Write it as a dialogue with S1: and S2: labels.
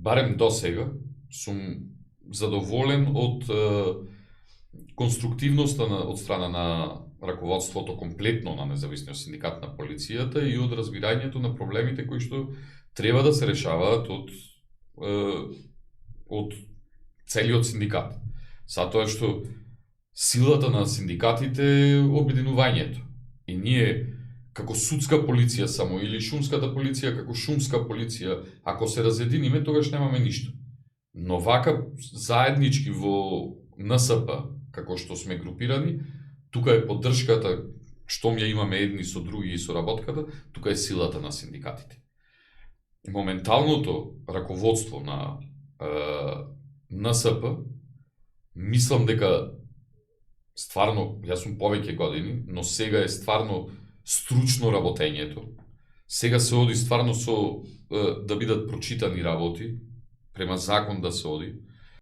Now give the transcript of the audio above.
S1: барем до сега, сум задоволен од конструктивноста од страна на раководството комплетно на Независниот синдикат на полицијата и од разбирањето на проблемите кои што треба да се решаваат од целиот синдикат. Затоа што силата на синдикатите е обединувањето. И ние како судска полиција само или шумската полиција како шумска полиција, ако се разединиме, тогаш немаме ништо. Но вака заеднички во НСП, како што сме групирани, тука е поддршката, штом ја имаме едни со други и соработката, тука е силата на синдикатите. Моменталното раководство на НСП, мислам дека стварно, јас сум повеќе години, но сега е стварно стручно работењето. Сега се оди стварно со да бидат прочитани работи, према закон да се оди.